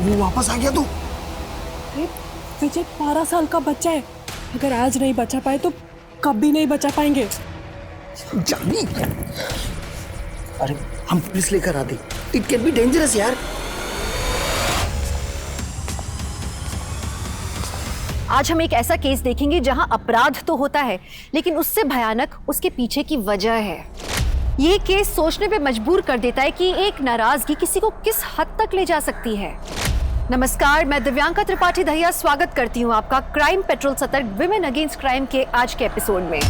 वो वापस आ गया तू। अरे विजय 12 साल का बच्चा है, अगर आज नहीं बचा पाए तो कभी नहीं बचा पाएंगे। जानी, अरे हम पुलिस लेकर आते, इट कैन बी डेंजरस यार। आज हम एक ऐसा केस देखेंगे जहां अपराध तो होता है, लेकिन उससे भयानक उसके पीछे की वजह है। ये केस सोचने पे मजबूर कर देता है कि एक नाराजगी किसी को किस हद तक ले जा सकती है। नमस्कार, मैं दिव्यांका त्रिपाठी दहिया स्वागत करती हूँ आपका क्राइम पेट्रोल सतर्क विमेन अगेंस्ट क्राइम के आज के एपिसोड में।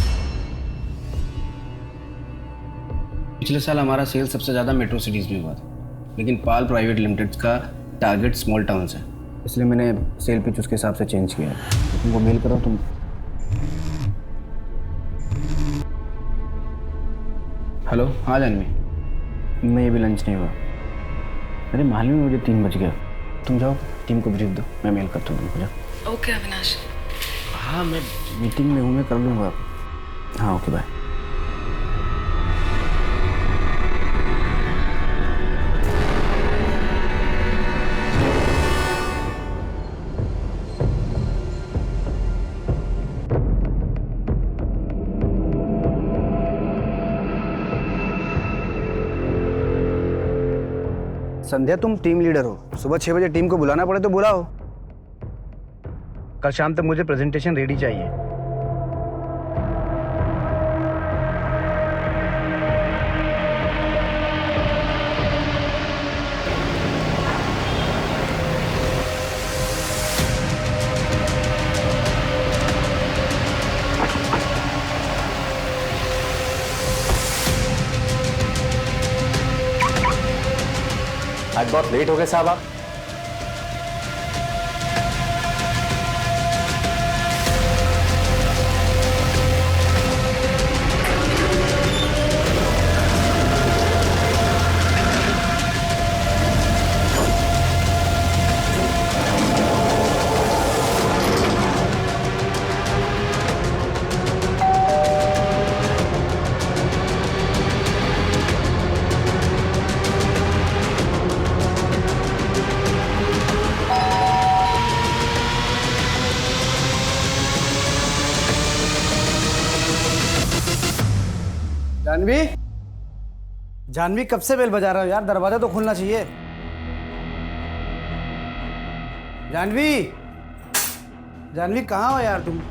पिछले साल हमारा सेल सबसे ज़्यादा मेट्रो सिटीज़ में हुआ था, लेकिन पाल प्राइवेट लिमिटेड का टारगेट स्मॉल टाउन्स है, इसलिए मैंने सेल पिच उसके हिसाब से चेंज किया है। तुमको मेल करो तुम। हेलो, हाँ जानवी, मैं अभी लंच नहीं हुआ। अरे मालूम है मुझे 3 बज गया। तुम जाओ, टीम को ब्रीफ दो, मैं मेल करता हूँ तुमको। जाओ। ओके अविनाश। हाँ, मैं मीटिंग में हूँ, मैं कर लूँगा। हाँ ओके, बाय। संध्या, तुम टीम लीडर हो, सुबह 6 बजे टीम को बुलाना पड़े तो बुलाओ। कल शाम तक मुझे प्रेजेंटेशन रेडी चाहिए। आज बहुत लेट हो गए साहब आप। जानवी, जानवी कब से बेल बजा रहा हो यार, दरवाजा तो खुलना चाहिए। जानवी, जानवी कहाँ हो यार तुम?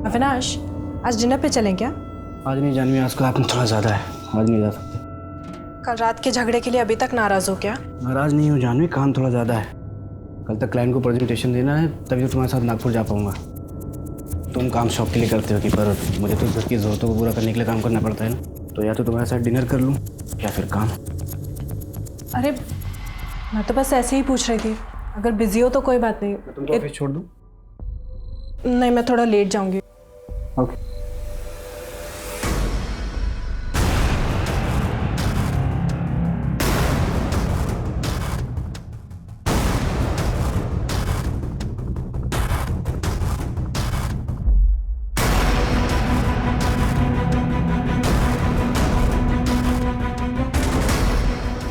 अविनाश, आज डिनर पे चलें क्या? आज नहीं जानवी, आज का आपने थोड़ा ज़्यादा है, आज नहीं जा सकते। कल रात के झगड़े के लिए अभी तक नाराज हो क्या? नाराज नहीं हूँ जानवी, काम थोड़ा ज़्यादा है। कल तक क्लाइंट को प्रेजेंटेशन देना है, तभी तो तुम्हारे साथ नागपुर जा पाऊँगा। तुम काम शौक के लिए करते हो कि, पर मुझे तो घर की ज़रूरतों को पूरा करने के लिए काम करना पड़ता है ना। तो या तो तुम्हारे साथ डिनर कर लूँ या फिर काम। अरे मैं तो बस ऐसे ही पूछ रही थी, अगर बिजी हो तो कोई बात नहीं। तुमको ऑफिस छोड़ दूँ? नहीं, मैं थोड़ा लेट जाऊंगी। ओके।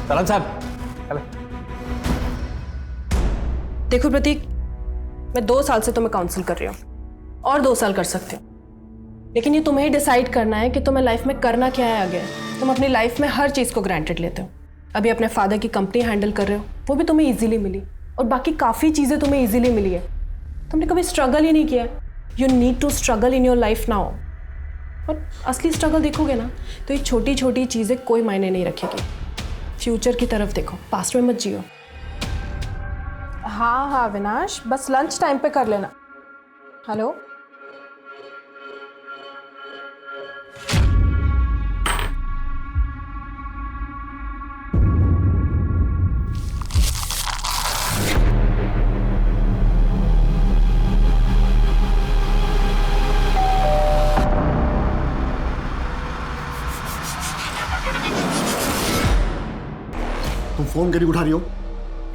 सलाम साहब। देखो प्रतीक, मैं 2 साल से तुम्हें काउंसिल कर रही हूँ और 2 साल कर सकती हूँ, लेकिन ये तुम्हें ही डिसाइड करना है कि तुम्हें लाइफ में करना क्या है आगे। तुम अपनी लाइफ में हर चीज़ को ग्रांटेड लेते हो। अभी अपने फादर की कंपनी हैंडल कर रहे हो, वो भी तुम्हें इजीली मिली, और बाकी काफ़ी चीज़ें तुम्हें इजीली मिली है। तुमने कभी स्ट्रगल ही नहीं किया। You need to struggle in your life now. और असली स्ट्रगल देखोगे ना, तो ये छोटी छोटी चीज़ें कोई मायने नहीं रखेगी। फ्यूचर की तरफ देखो, पास्ट में मत जियो। हाँ हाँ अविनाश, बस लंच टाइम पे कर लेना। हेलो, तुम फोन करी उठा रही हो?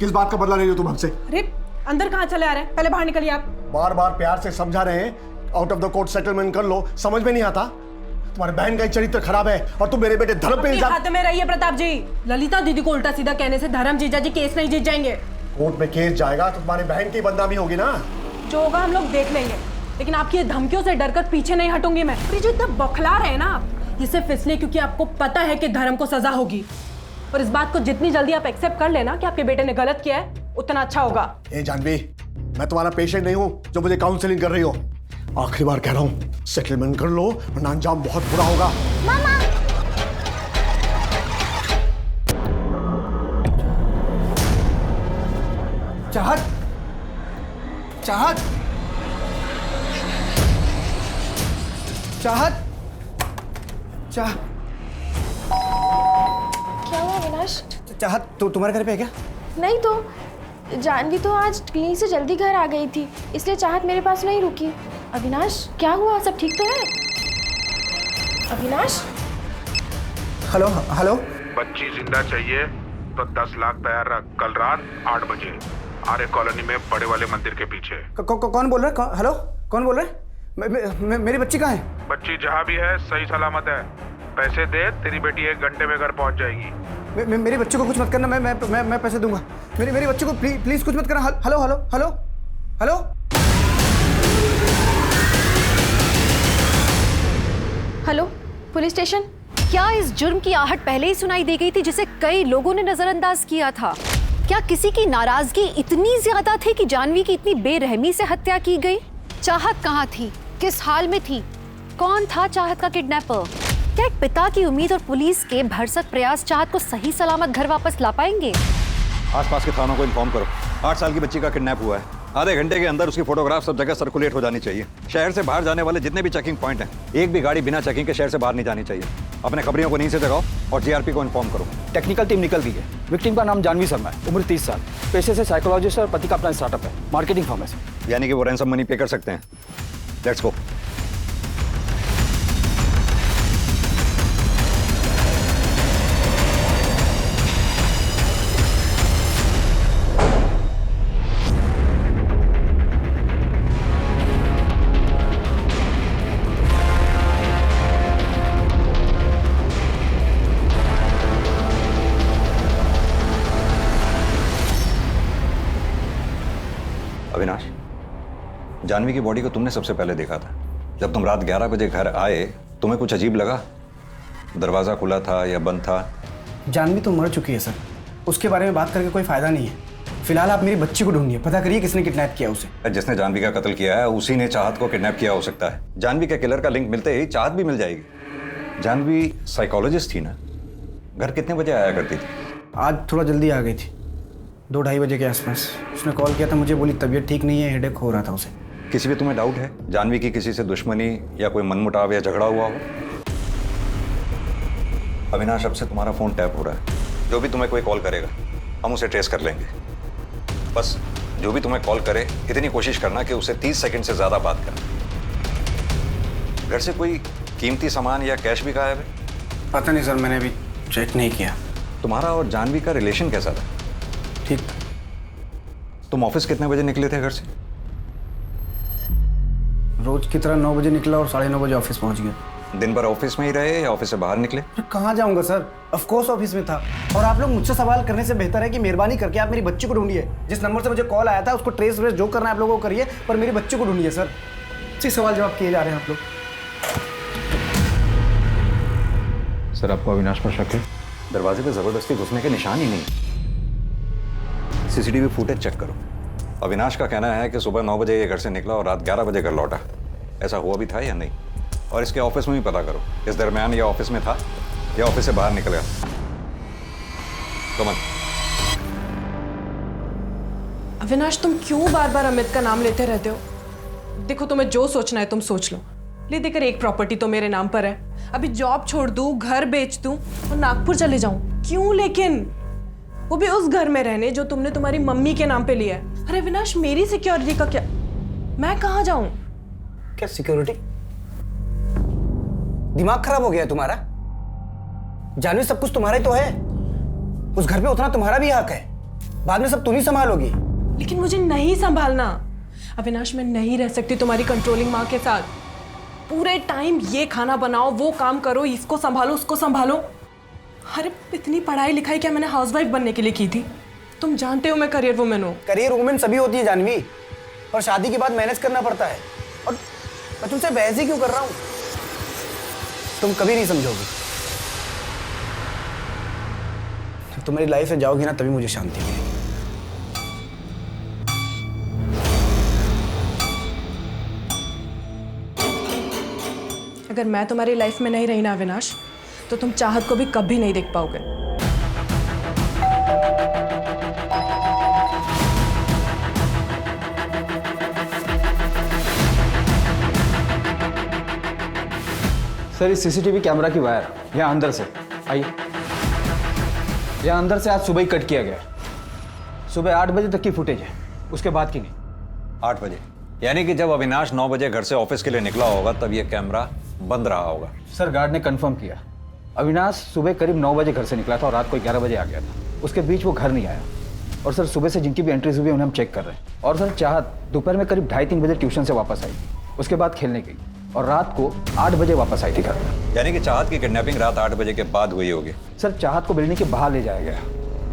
किस बात का बदला ले रही हो तुम हमसे? अरे अंदर कहाँ चले आ रहे हैं? पहले बाहर निकलिए आप। बार बार प्यार से समझा रहे हैं, out of the court settlement कर लो, समझ में नहीं आता? तुम्हारे बहन का ही चरित्र खराब है और तुम मेरे बेटे धर्म पे इल्जाम। हाथ में रहिए प्रताप जी। ललिता दीदी को उल्टा सीधा कहने से धर्म जीजा जी केस नहीं जीत जाएंगे। कोर्ट में केस जाएगा तो तुम्हारी बहन की बदनामी होगी ना। जो होगा हम लोग देख लेंगे, लेकिन आपकी धमकियों से डरकर पीछे नहीं हटूंगी मैं। ये जो इतना बौखला रहे हैं ना आप, ये सिर्फ इसलिए क्योंकि आपको पता है कि धर्म को सजा होगी। और इस बात को जितनी जल्दी आप एक्सेप्ट कर लेना कि आपके बेटे ने गलत किया है, उतना अच्छा होगा। ए जानवी, मैं तुम्हारा पेशेंट नहीं हूं जो मुझे काउंसलिंग कर रही हो। आखिरी बार कह रहा हूं, सेटलमेंट कर लो वरना अंजाम बहुत बुरा होगा। मामा चाहत, चाहत, चाहत, चाह क्या हुआ अविनाश? चाहत, तो तुम्हारे घर पे है क्या? नहीं तो जानवी तो आज क्लिनिक से जल्दी घर आ गई थी, इसलिए चाहत मेरे पास नहीं रुकी। अविनाश क्या हुआ, सब ठीक तो है? Avinash hello hello. बच्ची जिंदा चाहिए तो 10 लाख तैयार रख। कल रात 8 बजे आर्य कॉलोनी में बड़े वाले मंदिर के पीछे। कौन बोल रहा है? हेलो, कौन बोल रहा है? मेरी बच्ची कहाँ है? बच्ची जहाँ भी है सही सलामत है। पैसे दे, तेरी बेटी 1 घंटे में घर पहुँच जाएगी। मेरी बच्ची को कुछ मत करना, मैं पैसे दूंगा। मेरी बच्ची को प्लीज कुछ मत करना। Hello hello hello hello. Hello, police station. क्या इस जुर्म की आहट पहले ही सुनाई दे गई थी जिसे कई लोगों ने नजरअंदाज किया था? क्या किसी की नाराजगी इतनी ज्यादा थी कि जानवी की इतनी बेरहमी से हत्या की गई? चाहत कहाँ थी, किस हाल में थी, कौन था चाहत का किडनैपर? क्या एक पिता की उम्मीद और पुलिस के भरसक प्रयास चाहत को सही सलामत घर वापस ला पाएंगे? आसपास के थानों को इन्फॉर्म करो। 8 साल की बच्ची का किडनैप हुआ है। आधे घंटे के अंदर उसकी फोटोग्राफ सब जगह सर्कुलेट हो जानी चाहिए। शहर से बाहर जाने वाले जितने भी चेकिंग पॉइंट हैं, एक भी गाड़ी बिना चेकिंग के शहर से बाहर नहीं जानी चाहिए। अपने खबरियों को नींद से जगाओ और जीआरपी को इन्फॉर्म करो। टेक्निकल टीम निकल गई है। विक्टिम का नाम जानवी शर्मा है, उम्र 30 साल, पेशे से साइकोलॉजिस्ट और पति का अपना स्टार्टअप है, मार्केटिंग फर्म है। यानी कि वो रैंसम मनी पे कर सकते हैं। Let's go. अविनाश, जानवी की बॉडी को तुमने सबसे पहले देखा था। जब तुम रात 11 बजे घर आए, तुम्हें कुछ अजीब लगा? दरवाजा खुला था या बंद था? जानवी तो मर चुकी है सर, उसके बारे में बात करके कोई फायदा नहीं है। फिलहाल आप मेरी बच्ची को ढूंढिए, पता करिए किसने किडनैप किया उसे। जिसने जानवी का कत्ल किया है उसी ने चाहत को किडनैप किया हो सकता है। जानवी के किलर का लिंक मिलते ही चाहत भी मिल जाएगी। जानवी साइकोलॉजिस्ट थी ना, घर कितने बजे आया करती थी? आज थोड़ा जल्दी आ गई थी, 2-2:30 बजे के आसपास। उसने कॉल किया था मुझे, बोली तबीयत ठीक नहीं है, हेडेक हो रहा था उसे। किसी भी तुम्हें डाउट है जानवी की किसी से दुश्मनी या कोई मनमुटाव या झगड़ा हुआ हो? अविनाश, अब से तुम्हारा फोन टैप हो रहा है। जो भी तुम्हें कोई कॉल करेगा हम उसे ट्रेस कर लेंगे। बस जो भी तुम्हें कॉल करे इतनी कोशिश करना कि उसे 30 सेकंड से ज्यादा बात करना। घर से कोई कीमती सामान या कैश भी गायब है? पता नहीं सर, मैंने अभी चेक नहीं किया। तुम्हारा और जानवी का रिलेशन कैसा था? ठीक। तुम ऑफिस कितने बजे निकले थे घर से? रोज की तरह 9 बजे निकला और 9:30 बजे ऑफिस पहुंच गया। दिन भर ऑफिस में ही रहे या ऑफिस से बाहर निकले? कहाँ जाऊंगा सर, ऑफ कोर्स ऑफिस में था। और आप लोग मुझसे सवाल करने से बेहतर है कि मेहरबानी करके आप मेरी बच्ची को ढूंढिए। जिस नंबर से मुझे कॉल आया था उसको ट्रेस व्रेस जो करना है आप लोगों को करिए, पर मेरी बच्ची को ढूंढिए सर। इसी सवाल जवाब किए जा रहे हैं आप लोग। सर, आपको अविनाश पर शक है? दरवाजे पे जबरदस्ती घुसने के निशान ही नहीं। सीसीटीवी फुटेज चेक करो। अविनाश का कहना है कि सुबह 9 बजे ये घर से निकला और रात 11 बजे घर लौटा। ऐसा हुआ भी था या नहीं? और इसके ऑफिस में भी पता करो, इस दरमियान ये ऑफिस में था या ऑफिस से बाहर निकल गया। कमल। अविनाश, तुम क्यों बार बार अमित का नाम लेते रहते हो? देखो, तुम्हें जो सोचना है तुम सोच लो। ले देकर एक प्रॉपर्टी तो मेरे नाम पर है। अभी जॉब छोड़ दूं, घर बेच दूं और नागपुर चले जाऊं? क्यों लेकिन? वो भी उस घर में रहने जो तुमने तुम्हारी मम्मी के नाम पे लिया है। अरे अविनाश, मेरी सिक्योरिटी का क्या? मैं कहाँ जाऊं? क्या सिक्योरिटी? दिमाग खराब हो गया है तुम्हारा? जानवी, सब कुछ तुम्हारा ही तो है। उस घर पे उतना तुम्हारा भी हक है। बाद में सब तुम ही संभालोगी। लेकिन मुझे नहीं संभालना अविनाश, मैं नहीं रह सकती तुम्हारी कंट्रोलिंग माँ के साथ। पूरे टाइम ये खाना बनाओ, वो काम करो, इसको संभालो, उसको संभालो। अरे इतनी पढ़ाई लिखाई क्या मैंने हाउसवाइफ बनने के लिए की थी? तुम जानते हो मैं करियर वुमेन हूँ। करियर वुमेन सभी होती है जानवी, और शादी के बाद मैनेज करना पड़ता है। और मैं तुमसे बहस ही क्यों कर रहा हूँ? तुम कभी नहीं समझोगी। जब तुम मेरी लाइफ से जाओगी ना, तभी मुझे शांति मिलेगी। अगर मैं तुम्हारी लाइफ में नहीं रही ना अविनाश, तो तुम चाहत को भी कभी नहीं देख पाओगे। सर इस सीसीटीवी कैमरा की वायर यहाँ अंदर से आइए, यहाँ अंदर से आज सुबह ही कट किया गया। सुबह 8 बजे तक की फुटेज है, उसके बाद की नहीं। 8 बजे यानी कि जब अविनाश 9 बजे घर से ऑफिस के लिए निकला होगा तब ये कैमरा बंद रहा होगा। सर गार्ड ने कंफर्म किया, अविनाश सुबह करीब 9 बजे घर से निकला था और रात को 11 बजे आ गया था। उसके बीच वो घर नहीं आया। और सर सुबह से जिनकी भी एंट्रीज हुई उन्हें हम चेक कर रहे हैं। और सर चाहत दोपहर में करीब 2:30-3 बजे ट्यूशन से वापस आई, उसके बाद खेलने गई और रात को 8 बजे वापस आई थी घर। यानी कि चाहत की किडनैपिंग रात 8 बजे के बाद हुई होगी। सर चाहत को बिल्डिंग के बाहर ले जाया गया,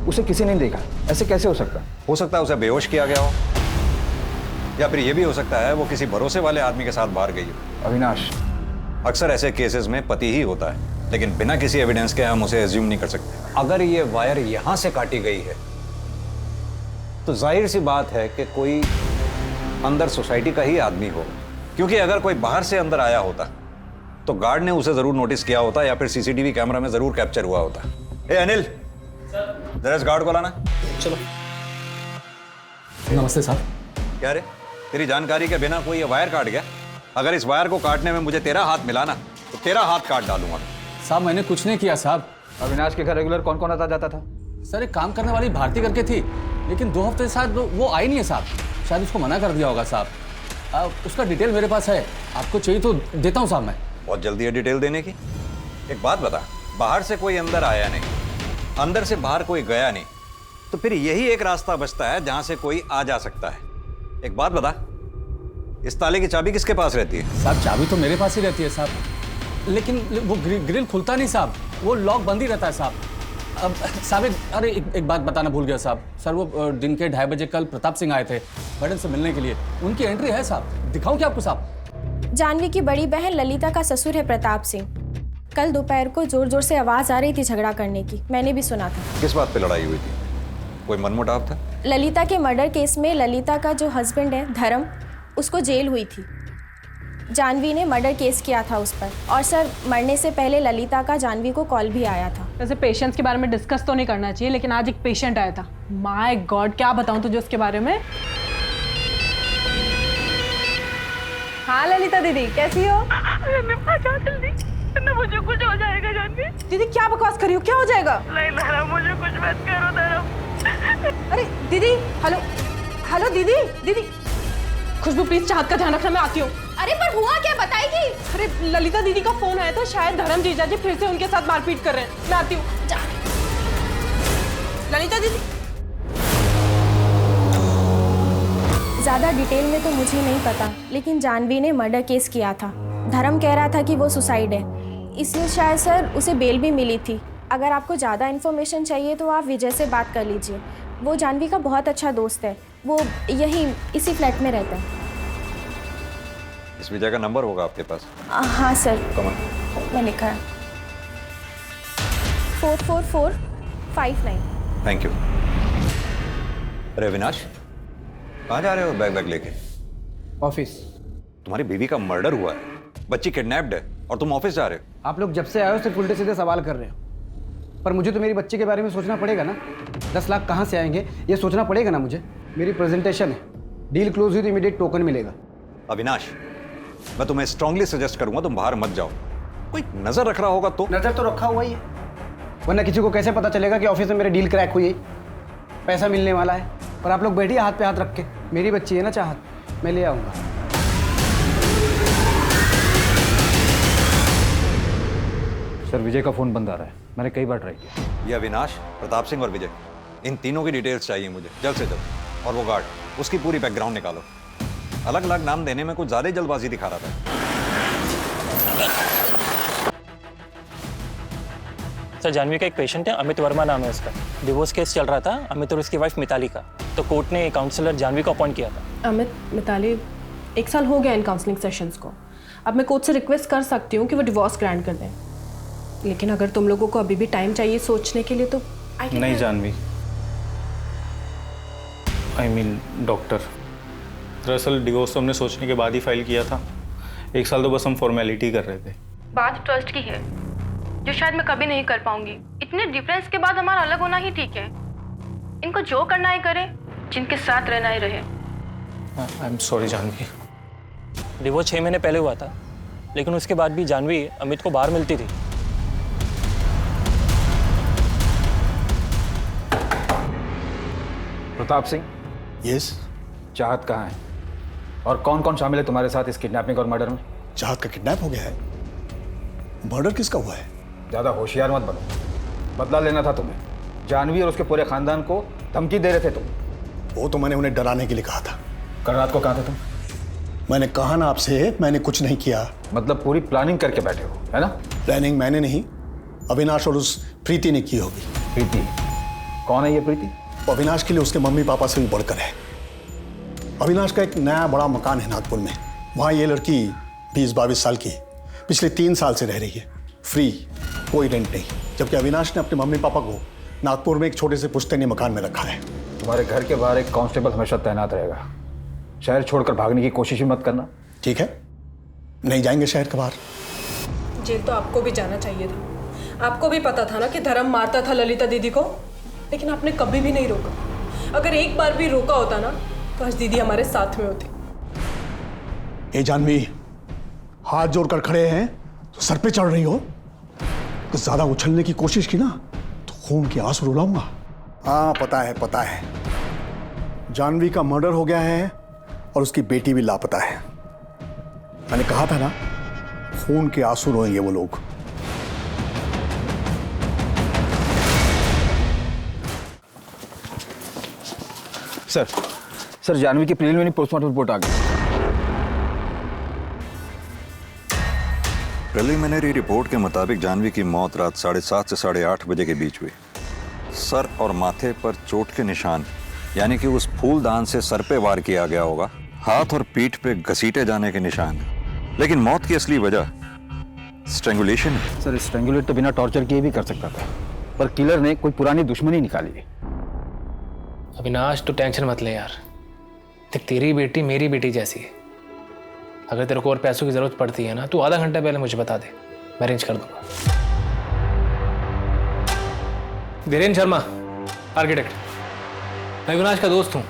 उसे किसी ने नहीं देखा। ऐसे कैसे हो सकता? हो सकता है उसे बेहोश किया गया हो, या फिर यह भी हो सकता है वो किसी भरोसे वाले आदमी के साथ बाहर गई हो। अविनाश, अक्सर ऐसे केसेस में पति ही होता है, लेकिन बिना किसी एविडेंस के हम उसे एज्यूम नहीं कर सकते। अगर ये वायर यहां से काटी गई है तो जाहिर सी बात है कि कोई अंदर सोसाइटी का ही आदमी होगा, क्योंकि अगर कोई बाहर से अंदर आया होता तो गार्ड ने उसे जरूर नोटिस किया होता या फिर सीसीटीवी कैमरा में जरूर कैप्चर हुआ होता। ए अनिल, जरा इस गार्ड को लाना। चलो। नमस्ते साहब। क्या रे, तेरी जानकारी के बिना कोई ये वायर काट गया? अगर इस वायर को काटने में मुझे तेरा हाथ मिला ना तो तेरा हाथ काट डालूंगा। साहब मैंने कुछ नहीं किया साहब। अविनाश के घर रेगुलर कौन कौन आता जाता था? सर एक काम करने वाली भारती करके थी, लेकिन 2 हफ्ते से शायद वो आई नहीं है साहब। शायद उसको मना कर दिया होगा साहब। उसका डिटेल मेरे पास है, आपको चाहिए तो देता हूँ साहब मैं। बहुत जल्दी है डिटेल देने की। एक बात बता, बाहर से कोई अंदर आया नहीं, अंदर से बाहर कोई गया नहीं, तो फिर यही एक रास्ता बचता है जहां से कोई आ जा सकता है। एक बात बता, इस ताले की चाबी किसके पास रहती है? साहब चाबी तो मेरे पास ही रहती है साहब, लेकिन वो ग्रिल खुलता नहीं साहब, वो लॉक बंद ही रहता है साहब। अब साहब अरे एक बात बताना भूल गया साहब। सर वो दिन के 2:30 बजे कल प्रताप सिंह आए थे मैडम से मिलने के लिए, उनकी एंट्री है साहब, दिखाऊं क्या आपको साहब? जानवी की बड़ी बहन ललिता का ससुर है प्रताप सिंह। कल दोपहर को जोर जोर से आवाज आ रही थी झगड़ा करने की, मैंने भी सुना था। किस बात पे लड़ाई हुई थी? कोई मनमुटाव था? ललिता के मर्डर केस में ललिता का जो हस्बैंड है धर्म, उसको जेल हुई थी। जानवी ने मर्डर केस किया था उस पर, और सर मरने से पहले ललिता का जानवी को कॉल भी आया था। वैसे पेशेंट्स के बारे में डिस्कस तो नहीं करना चाहिए, लेकिन आज एक पेशेंट आया था। माय गॉड, क्या बताऊं तुझे उसके बारे में। हाँ ललिता दीदी, कैसी हो? जल्दी ना, मुझे कुछ हो जाएगा जानवी। दीदी क्या बकवास कर रही हो, क्या हो जाएगा? नहीं धर्म, मुझे कुछ मत करो धर्म। अरे दीदी, हेलो हेलो दीदी, दीदी खुशबू प्लीज चाहत का ध्यान रखना, मैं आती हूँ। अरे पर हुआ क्या, बताएगी? अरे ललिता दीदी का फोन आया था, शायद धर्म जीजा जी फिर से उनके साथ मारपीट कर रहे हैं। मैं आती हूँ। ललिता दीदी। ज़्यादा डिटेल में तो मुझे नहीं पता, लेकिन जानवी ने मर्डर केस किया था। धर्म कह रहा था कि वो सुसाइड है, इसलिए शायद सर उसे बेल भी मिली थी। अगर आपको ज़्यादा इन्फॉर्मेशन चाहिए तो आप विजय से बात कर लीजिए, वो जानवी का बहुत अच्छा दोस्त है, वो यही इसी फ्लैट में रहता है। इस विजय का नंबर होगा आपके पास? हाँ सर, मैं लिखा है 44459। Thank you. अरे अविनाश, कहाँ जा रहे हो बैग लेके? ऑफिस। तुम्हारी बीवी का मर्डर हुआ है, बच्ची किडनैप्ड है और तुम ऑफिस जा रहे हो? आप लोग जब से आए हो सिर्फ उल्टे सीधे सवाल कर रहे हो, पर मुझे तो मेरी बच्ची के बारे में सोचना पड़ेगा ना। 10 लाख कहाँ से आएंगे ये सोचना पड़ेगा ना मुझे। मेरी प्रेजेंटेशन है, डील क्लोज हुई तो इमीडिएट टोकन मिलेगा। अविनाश, मैं तुम्हें स्ट्रांगली सजेस्ट करूंगा तुम बाहर मत जाओ। कोई नजर रख रहा होगा तो? नजर तो रखा हुआ ही है, वरना किसी को कैसे पता चलेगा कि ऑफिस में मेरे डील क्रैक हुई है, पैसा मिलने वाला है। और आप लोग बैठिए हाथ पे हाथ रख के, मेरी बच्ची है ना चाहत, मैं ले आऊँगा। सर विजय का फोन बंद आ रहा है। मैंने कई बार ट्राई किया। ये अविनाश, प्रताप सिंह और विजय, इन तीनों की डिटेल्स चाहिए मुझे जल्द से जल्द। और वो गार्ड, उसकी पूरी बैकग्राउंड निकालो। अलग अलग नाम देने में कुछ ज़्यादा ही जल्दबाजी दिखा रहा था। सर, जानवी का एक पेशेंट है, अमित वर्मा नाम है उसका। डिवोर्स केस चल रहा था अमित और उसकी वाइफ मिताली का, तो कोर्ट ने काउंसलर जानवी को अपॉइंट किया था। अमित, मिताली, 1 साल हो गया इन काउंसलिंग सेशंस को। अब मैं कोर्ट से रिक्वेस्ट कर सकती हूँ कि वो डिवोर्स ग्रांट कर दें, लेकिन अगर तुम लोगों को अभी भी टाइम चाहिए सोचने के लिए तो नहीं जानवी, आई मीन डॉक्टर, दरअसल डिवोर्स तो हमने सोचने के बाद ही फाइल किया था। 1 साल तो बस हम फॉर्मेलिटी कर रहे थे। बात ट्रस्ट की है जो शायद मैं कभी नहीं कर पाऊंगी। इतने डिफरेंस के बाद हमारा अलग होना ही ठीक है। इनको जो करना है करे, जिनके साथ रहना ही रहे। I am sorry Jhanvi. Divorce 6 महीने पहले हुआ था, लेकिन उसके बाद भी जानवी अमित को बाहर मिलती थी। प्रताप सिंह। यस। चाहत कहाँ है और कौन कौन शामिल है तुम्हारे साथ इस किडनैपिंग और मर्डर में? चाहत का किडनैप हो गया है? मर्डर किसका हुआ है? ज्यादा होशियार मत बनो, बदला लेना था तुम्हें। जानवी और उसके पूरे खानदान को धमकी दे रहे थे तुम। वो तो मैंने उन्हें डराने के लिए कहा था। कल रात को कहाँ थे तुम? मैंने कहा ना आपसे, मैंने कुछ नहीं किया। मतलब पूरी प्लानिंग करके बैठे हो, है ना? प्लानिंग मैंने नहीं, अविनाश और उस प्रीति ने की होगी। प्रीति? कौन है ये प्रीति? अविनाश के लिए उसके मम्मी पापा से भी बढ़कर है। अविनाश का एक नया बड़ा मकान है नागपुर में। वहाँ ये लड़की 20-22 साल की पिछले 3 साल से रह रही है, फ्री, कोई रेंट नहीं। जबकि अविनाश ने अपने मम्मी पापा को नागपुर में एक छोटे से पुश्तैनी मकान में रखा है। तुम्हारे घर के बाहर एक कांस्टेबल हमेशा तैनात रहेगा। शहर छोड़कर भागने की कोशिश ही मत करना। ठीक है, नहीं जाएंगे शहर के बाहर। जेल तो आपको भी जाना चाहिए था। आपको भी पता था ना कि धर्म मारता था ललिता दीदी को, लेकिन आपने कभी भी नहीं रोका। अगर एक बार भी रोका होता ना तो आज दीदी हमारे साथ में होती। ए जानवी, हाथ जोड़कर खड़े हैं तो सर पे चढ़ रही हो। तो ज्यादा उछलने की कोशिश की ना तो खून के आंसू रुलाऊंगा। हाँ पता है। जानवी का मर्डर हो गया है और उसकी बेटी भी लापता है। मैंने कहा था ना, खून के आंसू रोएंगे वो लोग। सर जानवी की प्रिलिमिनरी पोस्टमार्टम रिपोर्ट आ गई। प्रिलिमिनरी रिपोर्ट के मुताबिक जानवी की मौत रात 7:30 से 8:30 बजे के बीच हुई। सर और माथे पर चोट के निशान, यानी कि उस फूलदान से सर पे वार किया गया होगा। हाथ और पीठ पे घसीटे जाने के निशान, लेकिन मौत की असली वजह स्ट्रैंगुलेशन है। सर, स्ट्रैंगुलेट तो बिना टॉर्चर किए भी कर सकता था, पर किलर ने कोई पुरानी दुश्मनी निकाली है। अविनाश, तो टेंशन मत ले यार। देख, तेरी बेटी मेरी बेटी जैसी है। अगर तेरे को और पैसों की जरूरत पड़ती है ना, तो आधा घंटा पहले मुझे बता दे, मैं अरेंज कर दूंगा। धीरेन्द्र शर्मा, आर्किटेक्ट। मैं अविनाश का दोस्त हूँ।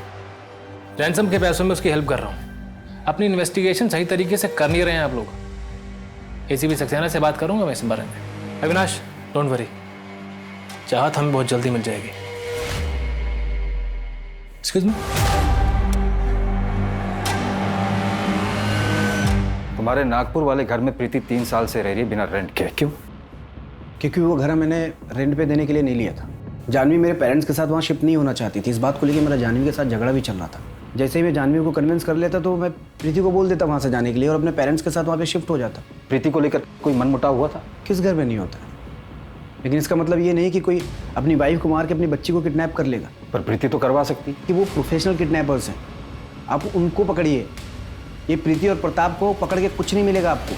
रैंसम के पैसों में उसकी हेल्प कर रहा हूँ। अपनी इन्वेस्टिगेशन सही तरीके से कर नहीं रहे हैं आप लोग। एसीपी सक्सेना से बात करूंगा मैं इस बारे में। अविनाश, डोंट वरी, चाहत हमें बहुत जल्दी मिल जाएगी। Excuse me. तुम्हारे नागपुर वाले घर में प्रीति 3 साल से रह रही है बिना रेंट के। क्यों? क्योंकि वो घर मैंने रेंट पे देने के लिए नहीं लिया था। जानवी मेरे पेरेंट्स के साथ वहाँ शिफ्ट नहीं होना चाहती थी। इस बात को लेकर मेरा जानवी के साथ झगड़ा भी चल रहा था। जैसे ही मैं जानवी को कन्विंस कर लेता तो मैं प्रीति को बोल देता वहाँ से जाने के लिए और अपने पेरेंट्स के साथ वहाँ पे शिफ्ट हो जाता। प्रीति को लेकर कोई मनमुटाव हुआ था? किस घर में नहीं होता, लेकिन इसका मतलब ये नहीं कि कोई अपनी वाइफ को मार के अपनी बच्ची को किडनैप कर लेगा। पर प्रीति तो करवा सकती कि वो प्रोफेशनल किडनैपर्स हैं, आप उनको पकड़िए। ये प्रीति और प्रताप को पकड़ के कुछ नहीं मिलेगा आपको।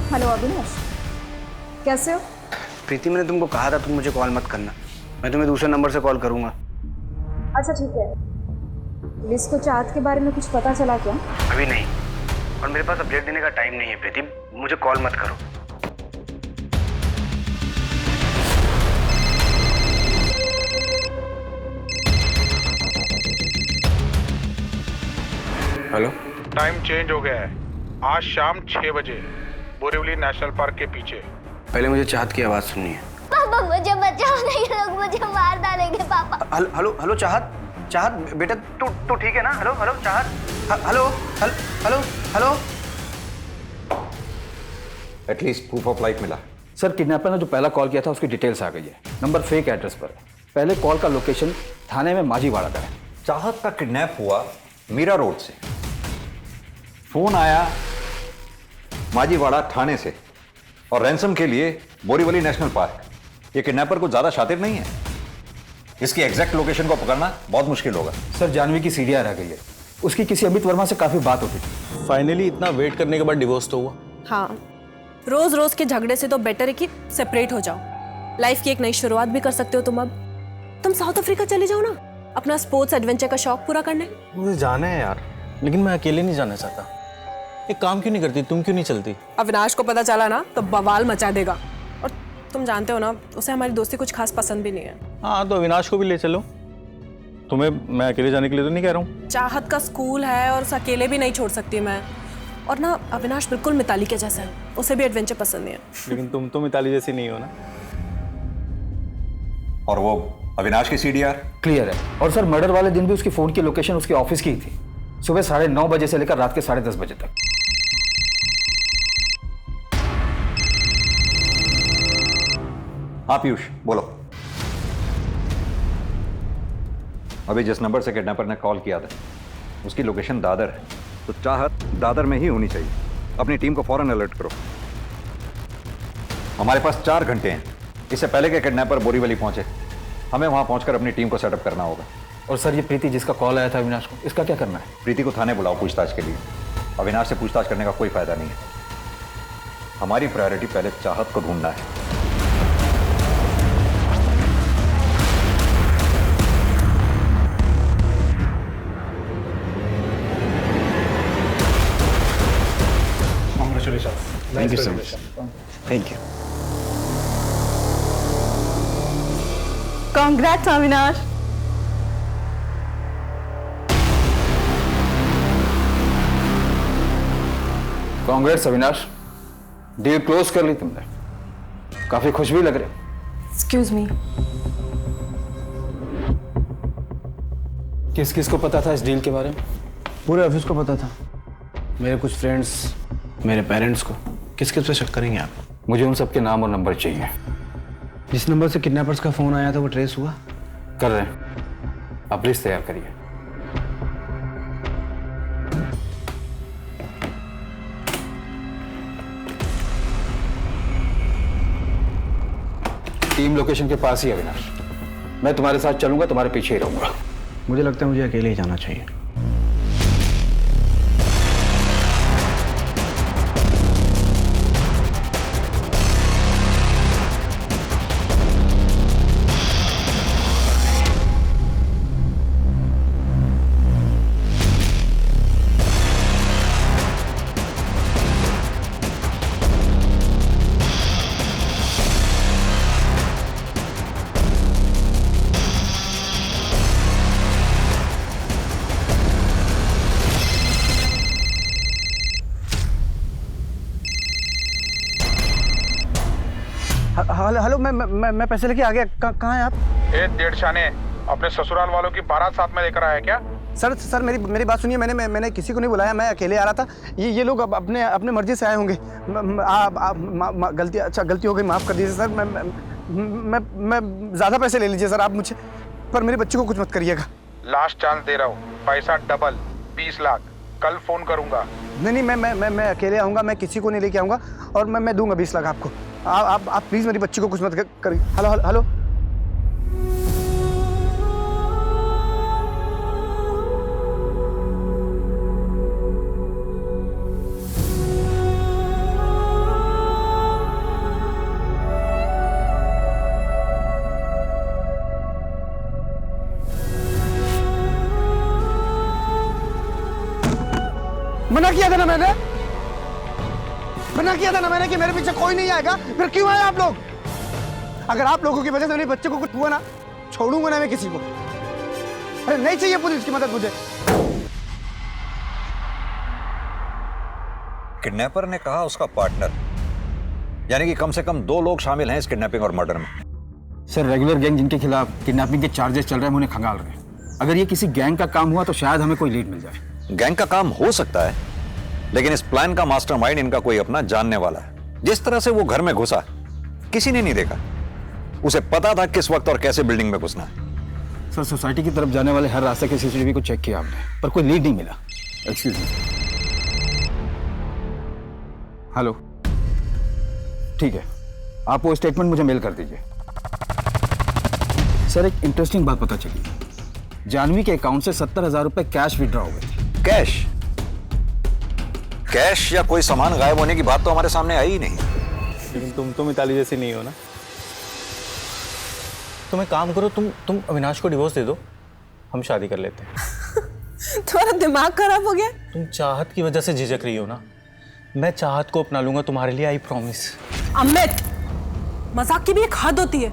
हेलो अविनाश, कैसे हो? प्रीति, मैंने तुमको कहा था तुम मुझे कॉल मत करना, मैं तुम्हें दूसरे नंबर से कॉल करूंगा। अच्छा ठीक है, पुलिस को चाहत के बारे में कुछ पता चला क्या? अभी नहीं, और मेरे पास अपडेट देने का टाइम नहीं है प्रीति, मुझे कॉल मत करो। हेलो, टाइम चेंज हो गया है, आज शाम 6 बजे बोरीवली नेशनल पार्क के पीछे। पहले मुझे चाहत की आवाज़ सुननी है। पापा मुझे बचाओ, नहीं लोग मुझे मार डालेंगे पापा। हेलो हेलो हेलो चाहत, चाहत बेटा तू ठीक है ना? हेलो हेलो चाहत, hello hello hello. At least proof of life मिला। सर किडनैपर ने जो पहला कॉल किया था उसकी डिटेल्स आ गई है, नंबर फेक एड्रेस पर है। पहले कॉल का लोकेशन थाने में माझीवाड़ा का है। चाहत का किडनैप हुआ मीरा रोड से, फोन आया माझीवाड़ा थाने से, और रैंसम के लिए बोरीवली नेशनल पार्क। ये किडनैपर को ज्यादा शातिर नहीं है, इसकी एग्जैक्ट लोकेशन को पकड़ना बहुत मुश्किल होगा। सर जानवी की सीढ़ियां रह गई है, उसकी किसी अमित वर्मा से काफी बात होती थी। फाइनली इतना वेट करने के बाद डिवोर्स तो हुआ। हाँ, रोज रोज के झगड़े से तो बेटर है कि सेपरेट हो जाओ। लाइफ की एक नई शुरुआत भी कर सकते हो तुम। अब तुम साउथ अफ्रीका चले जाओ ना, अपना स्पोर्ट्स एडवेंचर का शौक पूरा करने। मुझे जाना है यार, लेकिन मैं अकेले नहीं जाना चाहता। एक काम क्यों नहीं करती, तुम क्यों नहीं चलती? अविनाश को पता चला ना तो बवाल मचा देगा, और तुम जानते हो ना उसे हमारी दोस्ती कुछ खास पसंद भी नहीं है। हाँ तो अविनाश को भी ले चलो, तुम्हें मैं अकेले जाने के लिए तो नहीं कह रहा हूँ। चाहत का स्कूल है और उसे अकेले भी नहीं छोड़ सकती मैं। और ना अविनाश बिल्कुल मिताली के जैसा है, उसे भी एडवेंचर पसंद नहीं है। लेकिन तुम तो मिताली जैसी नहीं हो ना। और वो अविनाश की सीडीआर क्लियर है। और सर मर्डर वाले दिन भी उसकी फोन की लोकेशन उसके ऑफिस की ही थी, सुबह 9:30 बजे से लेकर रात के 10:30 बजे तक। हाँ पीयूष बोलो। अभी जिस नंबर से किडनैपर ने कॉल किया था उसकी लोकेशन दादर है, तो चाहत दादर में ही होनी चाहिए। अपनी टीम को फौरन अलर्ट करो। हमारे पास 4 घंटे हैं, इससे पहले कि किडनैपर बोरीवली पहुंचे हमें वहां पहुंचकर अपनी टीम को सेटअप करना होगा। और सर ये प्रीति जिसका कॉल आया था अविनाश को, इसका क्या करना है? प्रीति को थाने बुलाओ पूछताछ के लिए। अविनाश से पूछताछ करने का कोई फायदा नहीं है। हमारी प्रायोरिटी पहले चाहत को ढूंढना है। Thank you so much. Thank you. Congrats Avinash. Congrats Avinash, deal close कर ली तुमने, काफी खुश भी लग रहे। एक्सक्यूज मी, किस किस को पता था इस डील के बारे में? पूरे ऑफिस को पता था, मेरे कुछ फ्रेंड्स, मेरे पेरेंट्स को। किस किस पे शक करेंगे आप? मुझे उन सबके नाम और नंबर चाहिए। जिस नंबर से किडनैपर्स का फोन आया था वो ट्रेस हुआ? कर रहे हैं, आप लिस्ट तैयार करिए। टीम लोकेशन के पास ही अविनाश, मैं तुम्हारे साथ चलूंगा, तुम्हारे पीछे ही रहूंगा। मुझे लगता है मुझे अकेले ही जाना चाहिए। हेलो, मैं पैसे लेके आ गया। कहाँ हैं आप? डेढ़ शाने अपने ससुराल वालों की बारात साथ में लेकर आया क्या? सर मेरी बात सुनिए, मैंने किसी को नहीं बुलाया, मैं अकेले आ रहा था। ये लोग अपने मर्जी से आए होंगे। गलती हो गई, माफ़ कर दीजिए सर। मैं ज़्यादा पैसे ले लीजिए सर आप मुझे, पर मेरे बच्चे को कुछ मत करिएगा। लास्ट चांस दे रहा हूँ, पैसा डबल 20 लाख, कल फोन करूंगा। नहीं, मैं अकेले आऊँगा, मैं किसी को नहीं लेके आऊँगा, और मैं दूंगा 20 लाख आपको। आप प्लीज़ मेरी बच्ची को कुछ मत करिए। हेलो। मना किया था ना मैंने, मना किया था ना मैंने कि मेरे पीछे कोई नहीं आएगा, फिर क्यों आए आप लोग? अगर आप लोगों की वजह से मेरे बच्चे को कुछ हुआ ना, छोड़ूंगा ना मैं किसी को। अरे नहीं चाहिए पुलिस की मदद मुझे। किडनैपर ने कहा उसका पार्टनर, यानी कि कम से कम 2 लोग शामिल हैं इस किडनैपिंग और मर्डर में। सर रेगुलर गैंग जिनके खिलाफ किडनैपिंग के चार्जेस चल रहे हैं, हम उन्हें खंगाल रहे हैं। अगर ये किसी गैंग का काम हुआ तो शायद हमें कोई लीड मिल जाए। गैंग का काम हो सकता है, लेकिन इस प्लान का मास्टरमाइंड इनका कोई अपना जानने वाला है। जिस तरह से वो घर में घुसा, किसी ने नहीं देखा। उसे पता था किस वक्त और कैसे बिल्डिंग में घुसना है। सर सोसाइटी की तरफ जाने वाले हर रास्ते के सीसीटीवी को चेक किया हमने, पर कोई लीड नहीं मिला। Excuse me. हेलो, ठीक है, आप वो स्टेटमेंट मुझे मेल कर दीजिए। सर एक इंटरेस्टिंग बात पता चली, जानवी के अकाउंट से 70,000 रुपए कैश विड्रॉ हो गए थे। कैश? कैश या कोई सामान गायब होने की बात तो हमारे सामने आई ही नहीं। लेकिन तुम तो मिताली जैसी नहीं हो ना। तुम एक काम करो, तुम अविनाश को डिवोर्स दे दो, हम शादी कर लेते हैं। तुम्हारा दिमाग खराब हो गया? तुम चाहत की वजह से झिझक रही हो ना, मैं चाहत को अपना लूंगा तुम्हारे लिए, आई प्रॉमिस। अमित, मजाक की भी एक हद होती है।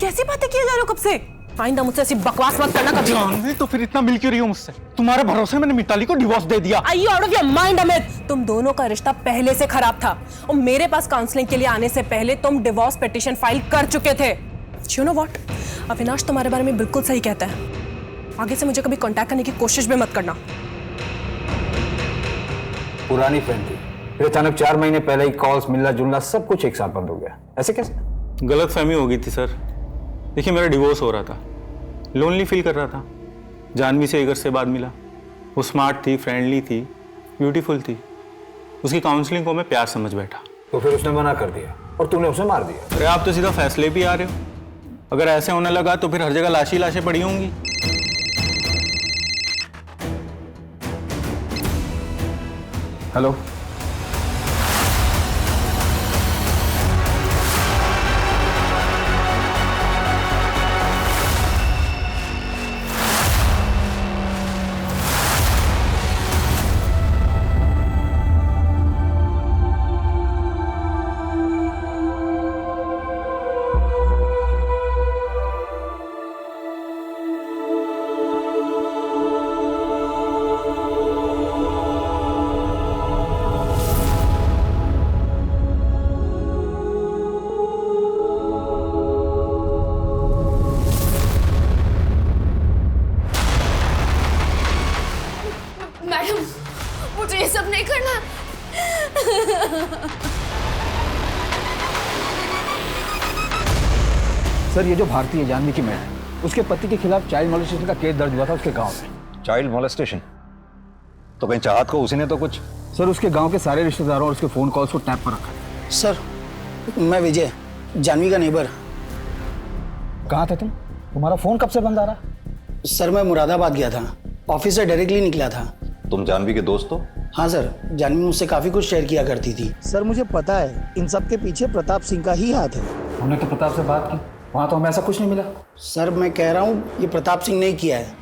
कैसी बातें किए जा रहे हो कब से? आइंदा मुझसे ऐसी बकवास मत करना कभी। जानवी तो फिर इतना मिल क्यों रही हो मुझसे? तुम्हारे भरोसे मैंने मिताली को डिवोर्स दे दिया। Are you out of your mind, Amit? तुम दोनों का रिश्ता पहले से खराब था और मेरे पास काउंसलिंग के लिए आने से पहले तुम डिवोर्स पिटीशन फाइल कर चुके थे। You know what? अविनाश तुम्हारे बारे में बिल्कुल सही कहता है। आगे से मुझे कभी कांटेक्ट करने की कोशिश भी मत करना। पुरानी फ्रेंड थी, फिर अचानक 4 महीने पहले ही कॉल्स, मिलना जुलना सब कुछ एक साथ बंद हो गया। ऐसे कैसे? गलत फहमी हो गई थी सर। देखिए मेरा डिवोर्स हो रहा था, लोनली फील कर रहा था। जानवी से एक घर से बाद मिला, वो स्मार्ट थी, फ्रेंडली थी, ब्यूटीफुल थी। उसकी काउंसलिंग को मैं प्यार समझ बैठा। तो फिर उसने मना कर दिया और तूने उसे मार दिया। अरे आप तो सीधा फैसले भी आ रहे हो। अगर ऐसे होने लगा तो फिर हर जगह लाशी लाशें पड़ी होंगी। हेलो, मैडम, मुझे ये सब नहीं करना। सर ये जो भारतीय जानवी की मैन है, उसके पति के खिलाफ चाइल्ड मॉलेस्टेशन का केस दर्ज हुआ था उसके गांव में। Child molestation? तो कहीं चाहत को उसी ने तो कुछ? सर उसके गांव के सारे रिश्तेदारों और उसके फोन कॉल्स को टैप पर रखा है। सर मैं विजय, जानवी का नेबर। कहाँ थे तुम? तुम्हारा फोन कब से बंद आ रहा? सर मैं मुरादाबाद गया था, ऑफिस से डायरेक्टली निकला था। तुम जानवी के दोस्त हो? हाँ सर, जानवी मुझसे काफी कुछ शेयर किया करती थी। सर मुझे पता है इन सब के पीछे प्रताप सिंह का ही हाथ है। हमने तो प्रताप से बात की, वहाँ तो हमें ऐसा कुछ नहीं मिला। सर मैं कह रहा हूँ ये प्रताप सिंह ने किया है।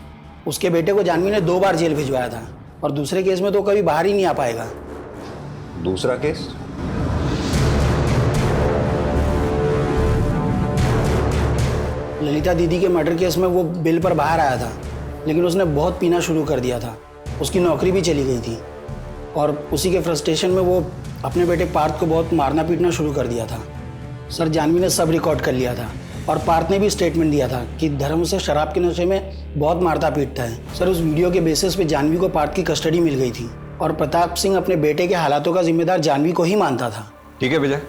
उसके बेटे को जानवी ने 2 बार जेल भिजवाया था और दूसरे केस में तो कभी बाहर ही नहीं आ पाएगा। दूसरा केस? ललिता दीदी के मर्डर केस में वो बेल पर बाहर आया था, लेकिन उसने बहुत पीना शुरू कर दिया था। उसकी नौकरी भी चली गई थी और उसी के फ्रस्ट्रेशन में वो अपने बेटे पार्थ को बहुत मारना पीटना शुरू कर दिया था। सर जानवी ने सब रिकॉर्ड कर लिया था और पार्थ ने भी स्टेटमेंट दिया था कि धर्म से शराब के नशे में बहुत मारता पीटता है। सर उस वीडियो के बेसिस पे जानवी को पार्थ की कस्टडी मिल गई थी और प्रताप सिंह अपने बेटे के हालातों का जिम्मेदार जानवी को ही मानता था। ठीक है विजय,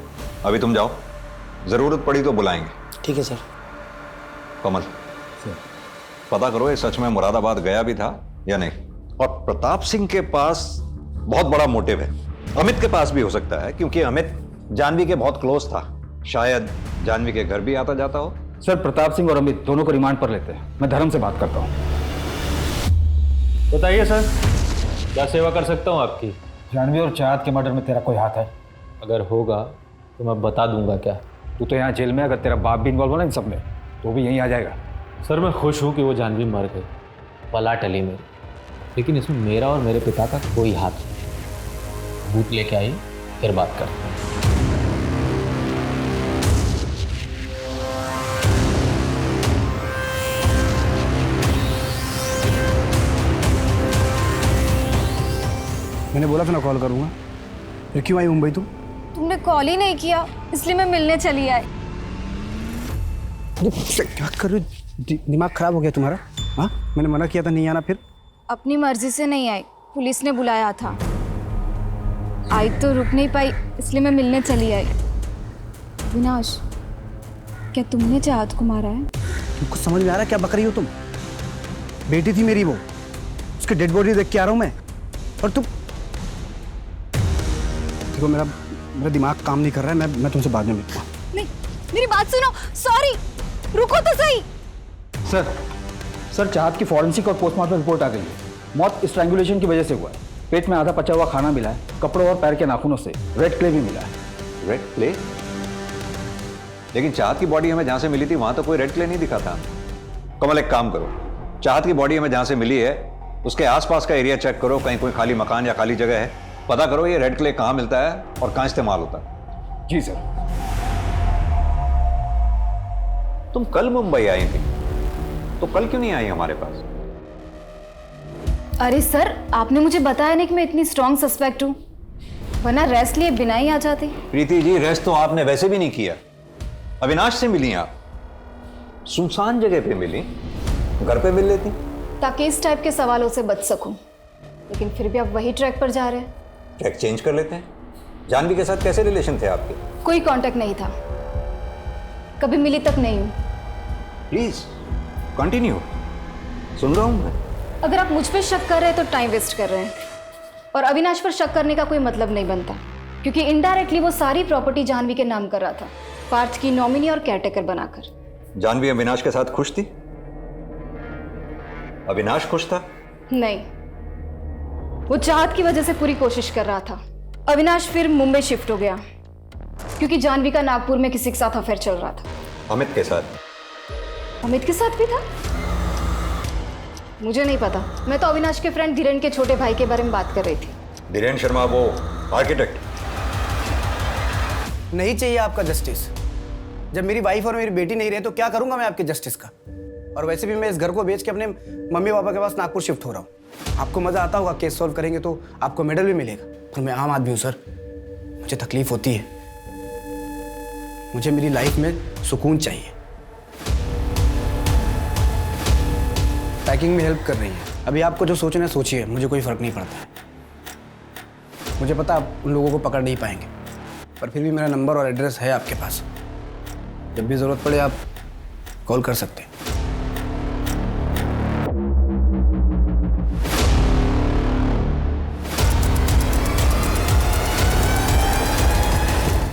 अभी तुम जाओ, जरूरत पड़ी तो बुलाएंगे। ठीक है सर। कमल पता करो ये सच में मुरादाबाद गया भी था या नहीं। और प्रताप सिंह के पास बहुत बड़ा मोटिव है, अमित के पास भी हो सकता है, क्योंकि अमित जानवी के बहुत क्लोज था। शायद जानवी के घर भी आता जाता हो। सर प्रताप सिंह और अमित दोनों को रिमांड पर लेते हैं, मैं धर्म से बात करता हूँ। बताइए सर, क्या सेवा कर सकता हूँ आपकी? जानवी और चाहत के मर्डर में तेरा कोई हाथ है? अगर होगा तो मैं बता दूंगा। क्या तू तो यहाँ जेल में, अगर तेरा बाप भी इन्वॉल्व हो ना इन सब में तो भी यहीं आ जाएगा। सर मैं खुश हूँ कि वो जानवी मर गई, पला टली मेरी, लेकिन इसमें मेरा और मेरे पिता का कोई हाथ नहीं। सबूत लेके आई, फिर बात करते हैं। मैंने बोला था ना कॉल करूँगा, फिर क्यों आई मुंबई तुम? तुमने कॉल ही नहीं किया, इसलिए मैं मिलने चली आई। क्या कर रहे हो? दिमाग खराब हो गया तुम्हारा? हाँ, मैंने मना किया था नहीं आना, फिर अपनी मर्जी से नहीं आई, पुलिस ने बुलाया था। आई तो रुक नहीं पाई, इसलिए मैं मिलने चली आई। अविनाश, क्या तुमने चाहत को मारा है? तुमको समझ में आ रहा है क्या बक रही हो तुम? बेटी थी मेरी वो, उसकी डेड बॉडी देख के आ रहा हूँ मैं, और तुम देखो मेरा दिमाग काम नहीं कर रहा है। मैं तुमसे बाद में मिलता हूँ। नहीं, मेरी बात सुनो। सॉरी, रुको तो सही। सर चाहत की फॉरेंसिक और पोस्टमार्टम रिपोर्ट आ गई है। मौत स्ट्रैंगुलेशन की वजह से हुआ है। पेट में आधा पचा हुआ खाना मिला है, कपड़ों और पैर के नाखूनों से रेड क्ले भी मिला है। Red clay? लेकिन चाहत की बॉडी हमें जहां से मिली थी वहां तो कोई रेड क्ले नहीं दिखा था। कमल एक काम करो, चाहत की बॉडी हमें जहां से मिली है उसके आसपास का एरिया चेक करो, कहीं कोई खाली मकान या खाली जगह है, पता करो ये रेड क्ले कहाँ मिलता है और कहाँ इस्तेमाल होता है। जी सर। तुम कल मुंबई आई थी, तो कल क्यों नहीं आई हमारे पास? अरे सर, आपने मुझे बताया नहीं कि मैं इतनी स्ट्रॉन्ग सस्पेक्ट हूँ, वरना रेस्ट लिए बिना ही आ जाती। प्रीति जी, रेस्ट तो आपने वैसे भी नहीं किया। अविनाश से मिली आप, सुनसान जगह पे मिली, घर पे मिल लेती ताकि इस टाइप के सवालों से बच सकूं। लेकिन फिर भी आप वही ट्रैक पर जा रहे हैं। ट्रैक चेंज कर लेते हैं। जानवी के साथ कैसे रिलेशन थे आपके? कोई कांटेक्ट नहीं था, कभी मिली तक नहीं हूँ। प्लीज कंटिन्यू, सुन रहा हूं मैं। अगर आप मुझ पर शक कर रहे हैं तो टाइम वेस्ट कर रहे हैं, और अविनाश पर शक करने का कोई मतलब नहीं बनता, क्योंकि इनडायरेक्टली वो सारी प्रॉपर्टी जानवी के नाम कर रहा था, पार्थ की नॉमिनी और केयरटेकर बनाकर। जानवी अविनाश के साथ खुश थी? अविनाश खुश था? नहीं, वो चाहत की वजह से पूरी कोशिश कर रहा था। अविनाश फिर मुंबई शिफ्ट हो गया, क्योंकि जानवी का नागपुर में किसी के साथ अफेयर चल रहा था। अमित के साथ? अमित के साथ भी था? मुझे नहीं पता, मैं तो अविनाश के फ्रेंड धीरेन के छोटे भाई के बारे में बात कर रही थी। धीरेन शर्मा, वो आर्किटेक्ट? नहीं चाहिए आपका जस्टिस। जब मेरी वाइफ और मेरी बेटी नहीं रहे तो क्या करूंगा मैं आपके जस्टिस का? और वैसे भी मैं इस घर को बेच के अपने मम्मी पापा के पास नागपुर शिफ्ट हो रहा हूँ। आपको मजा आता होगा, केस सॉल्व करेंगे तो आपको मेडल भी मिलेगा, पर मैं आम आदमी हूँ सर, मुझे तकलीफ होती है। मुझे मेरी लाइफ में सुकून चाहिए। पैकिंग में हेल्प कर रही है, अभी आपको जो सोचना है सोचिए, मुझे कोई फर्क नहीं पड़ता है। मुझे पता आप उन लोगों को पकड़ नहीं पाएंगे, पर फिर भी मेरा नंबर और एड्रेस है आपके पास, जब भी ज़रूरत पड़े आप कॉल कर सकते हैं।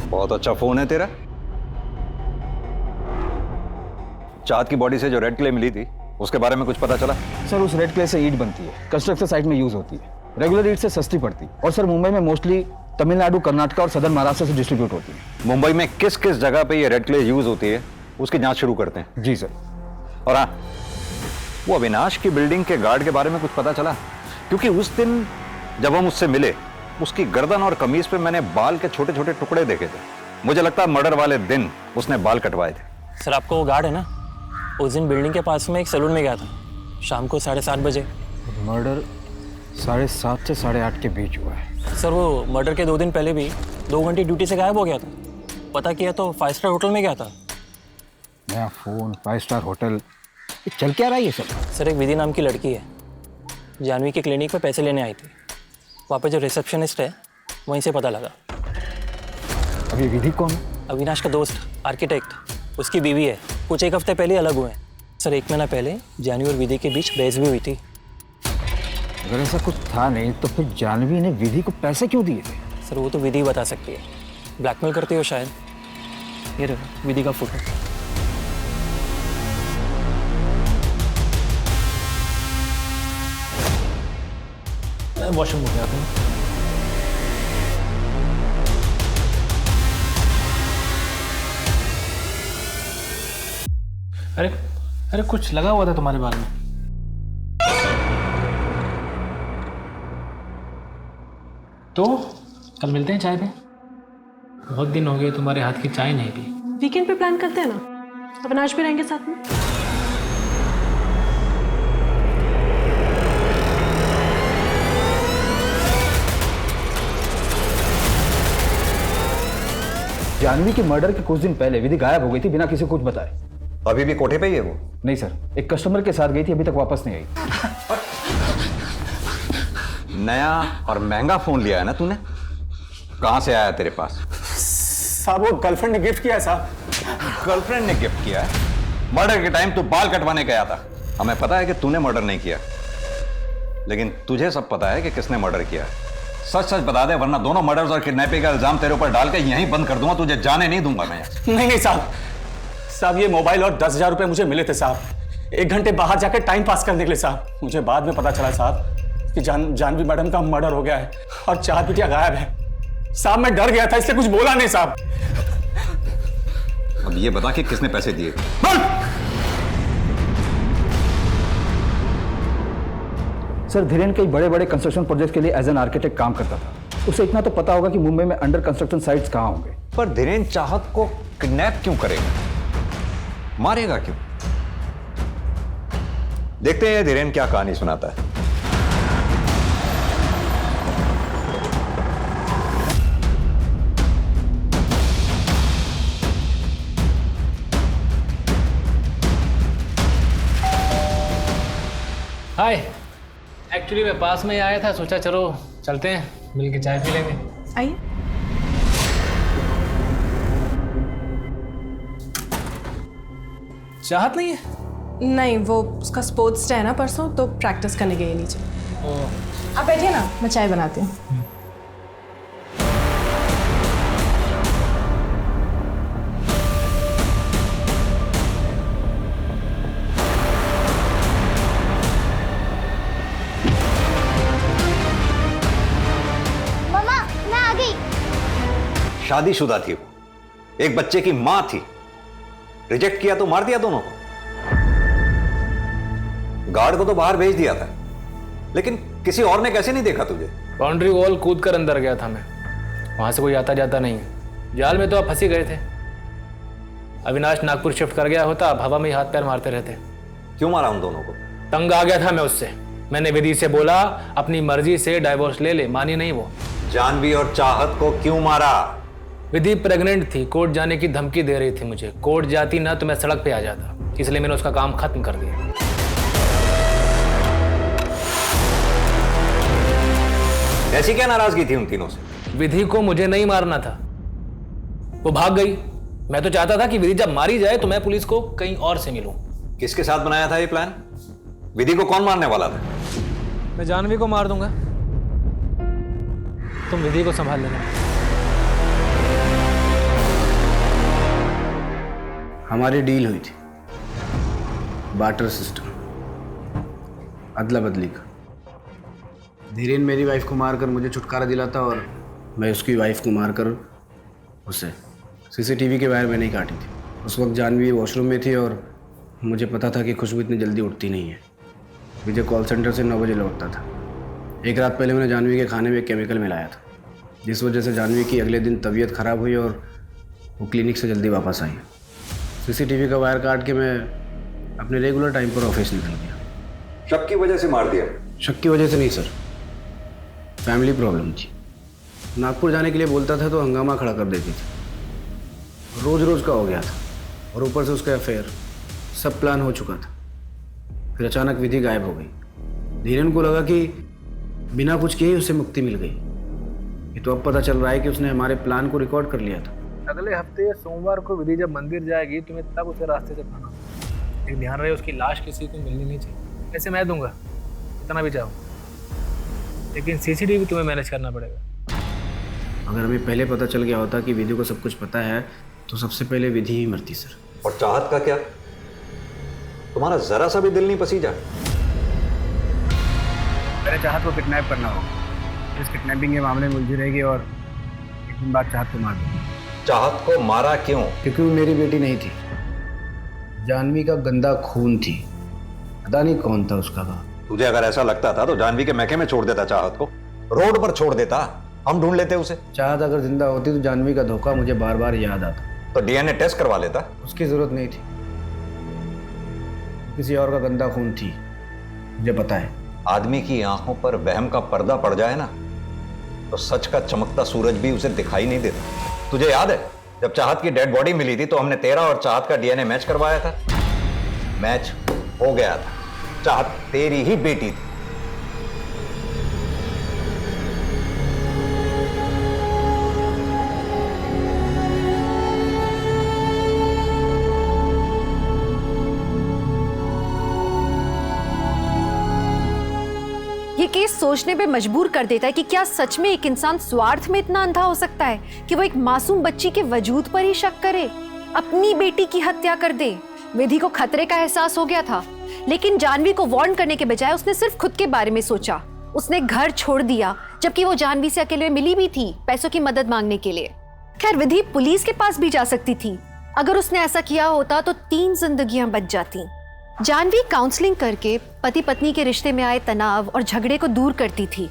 बहुत अच्छा फोन है तेरा। चाहत की बॉडी से जो रेड क्ले मिली थी उसके बारे में कुछ पता चला? सर उस रेड क्ले से ईंट बनती है, कंस्ट्रक्शन साइट में यूज होती है। रेगुलर ईंट से सस्ती पड़ती है, और सर मुंबई में मोस्टली तमिलनाडु, कर्नाटक और सदर्न महाराष्ट्र से डिस्ट्रीब्यूट होती है। मुंबई में किस किस जगह पे ये रेड क्ले यूज होती है उसकी जांच शुरू करते हैं। जी सर। और हाँ, वो अविनाश की बिल्डिंग के गार्ड के बारे में कुछ पता चला? क्योंकि उस दिन जब हम उससे मिले उसकी गर्दन और कमीज पे मैंने बाल के छोटे छोटे टुकड़े देखे थे। मुझे लगता है मर्डर वाले दिन उसने बाल कटवाए थे। सर आपको वो गार्ड है ना, उस दिन बिल्डिंग के पास में एक सैलून में गया था शाम को 7:30 बजे। मर्डर 7:30 से 8:30 के बीच हुआ है। सर वो मर्डर के 2 दिन पहले भी 2 घंटे ड्यूटी से गायब हो गया था। पता किया तो 5 स्टार होटल में गया था। नया फोन, 5 स्टार होटल, ये चल क्या रहा है ये सब? सर एक विधि नाम की लड़की है, जानवी के क्लिनिक पे पैसे लेने आई थी। वहाँ पे जो रिसेप्शनिस्ट है वहीं से पता लगा। अभी विधि कौन है? अविनाश का दोस्त, आर्किटेक्ट, उसकी बीवी है। कुछ 1 हफ्ते पहले अलग हुए हैं। सर 1 महीना पहले जानवी और विधि के बीच बहस भी हुई थी। अगर ऐसा कुछ था नहीं तो फिर जानवी ने विधि को पैसे क्यों दिए थे? सर वो तो विधि बता सकती है, ब्लैकमेल करती हो शायद। ये रहा विधि का फोटो। वॉशरूम हो गया था। अरे अरे कुछ लगा हुआ था तुम्हारे बाल में। तो कल मिलते हैं चाय पे। बहुत दिन हो गए तुम्हारे हाथ की चाय नहीं पी। वीकेंड पे प्लान करते हैं ना, अविनाश भी रहेंगे साथ में। जानवी के मर्डर के कुछ दिन पहले विधि गायब हो गई थी बिना किसी को कुछ बताए। अभी भी कोठे पे ही है वो? नहीं सर, एक कस्टमर के साथ गई थी, अभी तक वापस नहीं आई। नया और महंगा फोन लिया है ना तूने? कहां से आया तेरे पास? साहब वो गर्लफ्रेंड ने गिफ्ट किया है साहब। गर्लफ्रेंड ने गिफ्ट किया है? मर्डर के टाइम तू बाल कटवाने गया था। हमें पता है कि तूने मर्डर नहीं किया, लेकिन तुझे सब पता है कि किसने मर्डर किया है। सच सच बता दे, वरना दोनों मर्डर्स और किडनैपिंग का इल्जाम तेरे ऊपर डाल के यहीं बंद कर दूंगा। तुझे जाने नहीं दूंगा मैं। नहीं साहब, ये मोबाइल और 10,000 रुपए मुझे मिले थे साहब, 1 घंटे बाहर जाकर टाइम पास करने के लिए साहब। मुझे बाद में पता चला साहब कि जानवी मैडम का मर्डर हो गया है और चार बिटिया गायब है। साहब मैं डर गया था, इसलिए कुछ बोला नहीं साहब। अब ये बता कि किसने पैसे दिए? सर, धीरेन कई बड़े बड़े कंस्ट्रक्शन प्रोजेक्ट के लिए एज एन आर्किटेक्ट काम करता था। उसे इतना तो पता होगा कि मुंबई में अंडर कंस्ट्रक्शन साइट्स कहां होंगे। पर धीरेन चाहत को किडनैप क्यों करेगा? मारेगा क्यों? देखते हैं धीरेन क्या कहानी सुनाता है। हाय, एक्चुअली मैं पास में ही आया था, सोचा चलो चलते हैं मिल के चाय पी लेंगे। आइए। चाहत नहीं है? नहीं, वो उसका स्पोर्ट्स डे है ना परसों, तो प्रैक्टिस करने गई नीचे। आप बैठिए ना, मैं चाय बनाती हूँ। मम्मा मैं आ गई। शादीशुदा थी वो, एक बच्चे की मां थी। रिजेक्ट किया तो मार दिया दोनों को। गार्ड को तो बाहर भेज दिया था, लेकिन किसी और ने कैसे नहीं देखा तुझे? बाउंड्री वॉल कूद कर अंदर गया था मैं, वहां से कोई आता जाता नहीं है। जाल में तो आप फंसी गए थे। अविनाश नागपुर शिफ्ट कर गया होता, आप हवा में ही हाथ पैर मारते रहते। क्यों मारा उन दोनों को? तंग आ गया था मैं उससे। मैंने विधि से बोला अपनी मर्जी से डाइवोर्स ले ले, मानी नहीं वो। जानवी और चाहत को क्यों मारा? विधि प्रेग्नेंट थी, कोर्ट जाने की धमकी दे रही थी मुझे। कोर्ट जाती ना तो मैं सड़क पे आ जाता, इसलिए मैंने उसका काम खत्म कर दिया। ऐसी क्या नाराजगी थी उन तीनों से? विधि को मुझे नहीं मारना था, वो भाग गई। मैं तो चाहता था कि विधि जब मारी जाए तो मैं पुलिस को कहीं और से मिलूं। किसके साथ बनाया था ये प्लान? विधि को कौन मारने वाला था? मैं जानवी को मार दूंगा, तुम विधि को संभाल लेना। हमारी डील हुई थी, बार्टर सिस्टम, अदला बदली का। धीरेन मेरी वाइफ को मारकर मुझे छुटकारा दिलाता और मैं उसकी वाइफ को मारकर उसे सीसीटीवी के वायर में नहीं काटी थी। उस वक्त जानवी वॉशरूम में थी और मुझे पता था कि खुशबू इतनी जल्दी उठती नहीं है। विजय कॉल सेंटर से 9 बजे लौटता था। एक रात पहले मैंने जानवी के खाने में केमिकल मिलाया था, जिस वजह से जानवी की अगले दिन तबीयत ख़राब हुई और वो क्लिनिक से जल्दी वापस आई। सीसीटीवी का वायर काट के मैं अपने रेगुलर टाइम पर ऑफिस निकल गया। शक की वजह से मार दिया? शक की वजह से नहीं सर, फैमिली प्रॉब्लम थी। नागपुर जाने के लिए बोलता था तो हंगामा खड़ा कर देती थी। रोज़ रोज़ का हो गया था और ऊपर से उसका अफेयर। सब प्लान हो चुका था, फिर अचानक विधि गायब हो गई। धीरेन को लगा कि बिना कुछ किए उससे मुक्ति मिल गई। ये तो अब पता चल रहा है कि उसने हमारे प्लान को रिकॉर्ड कर लिया था। अगले हफ्ते सोमवार को विधि जब मंदिर जाएगी तुम्हें तब उसे रास्ते से पाना। एक ध्यान रहे उसकी लाश किसी को मिलनी नहीं चाहिए। ऐसे मैं दूंगा इतना भी चाहो, लेकिन सीसीटीवी तुम्हें मैनेज करना पड़ेगा। अगर हमें पहले पता चल गया होता कि विधि को सब कुछ पता है तो सबसे पहले विधि ही मरती सर। और चाहत का क्या? तुम्हारा जरा सा भी दिल नहीं पसीजा? मैंने चाहत को किडनैप करना होगा। इस किडनैपिंग के मामले में उलझी रहेगी और एक दिन बाद चाहत को मार दूंगा। चाहत को मारा क्यों? क्योंकि वो मेरी बेटी नहीं थी, जानवी का गंदा खून थी। पता नहीं कौन था उसका बाप। तुझे अगर ऐसा लगता था तो जानवी के महके में छोड़ देता चाहत को, रोड पर छोड़ देता। हम ढूंढ लेते उसे। चाहत अगर जिंदा होती तो जानवी का धोखा मुझे बार बार याद आता। तो डीएनए टेस्ट करवा लेता। उसकी जरूरत नहीं थी, किसी और का गंदा खून थी, मुझे पता है। आदमी की आंखों पर वहम का पर्दा पड़ जाए ना तो सच का चमकता सूरज भी उसे दिखाई नहीं देता। तुझे याद है जब चाहत की डेड बॉडी मिली थी तो हमने तेरा और चाहत का डीएनए मैच करवाया था। मैच हो गया था, चाहत तेरी ही बेटी थी। ये केस सोचने पे मजबूर कर देता है कि क्या सच में एक इंसान स्वार्थ में इतना अंधा हो सकता है कि वो एक मासूम बच्ची के वजूद पर ही शक करे, अपनी बेटी की हत्या कर दे। विधि को खतरे का एहसास हो गया था, लेकिन जानवी को वार्न करने के बजाय उसने सिर्फ खुद के बारे में सोचा। उसने घर छोड़ दिया जबकि वो जानवी से अकेले में मिली भी थी पैसों की मदद मांगने के लिए। खैर विधि पुलिस के पास भी जा सकती थी। अगर उसने ऐसा किया होता तो 3 जिंदगियां बच जाती। जानवी काउंसलिंग करके पति पत्नी के रिश्ते में आए तनाव और झगड़े को दूर करती थी,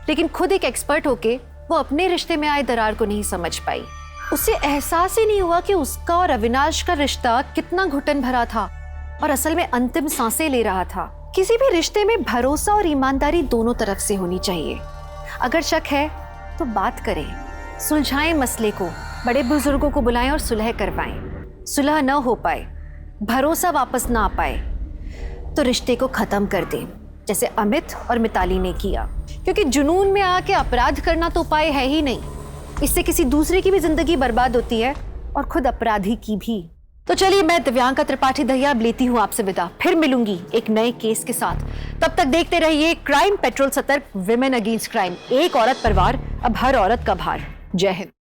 लेकिन खुद एक एक्सपर्ट होके वो अपने रिश्ते में आए दरार को नहीं समझ पाई। उसे एहसास ही नहीं हुआ कि उसका और अविनाश का रिश्ता कितना घुटन भरा था और असल में अंतिम सांसें ले रहा था। किसी भी रिश्ते में भरोसा और ईमानदारी दोनों तरफ से होनी चाहिए। अगर शक है तो बात करें, सुलझाएं मसले को, बड़े बुजुर्गों को बुलाएं और सुलह करवाएं। सुलह न हो पाए, भरोसा वापस ना आ पाए तो रिश्ते को खत्म कर दें, जैसे अमित और मिताली ने किया। क्योंकि जुनून में आके अपराध करना तो उपाय है ही नहीं, इससे किसी दूसरे की भी जिंदगी बर्बाद होती है और खुद अपराधी की भी। तो चलिए मैं दिव्यांका त्रिपाठी दहिया अब लेती हूँ आपसे विदा। फिर मिलूंगी एक नए केस के साथ। तब तक देखते रहिए क्राइम पेट्रोल, सतर्क, विमेन अगेंस्ट क्राइम। एक औरत पर वार, अब हर औरत का भार। जय हिंद।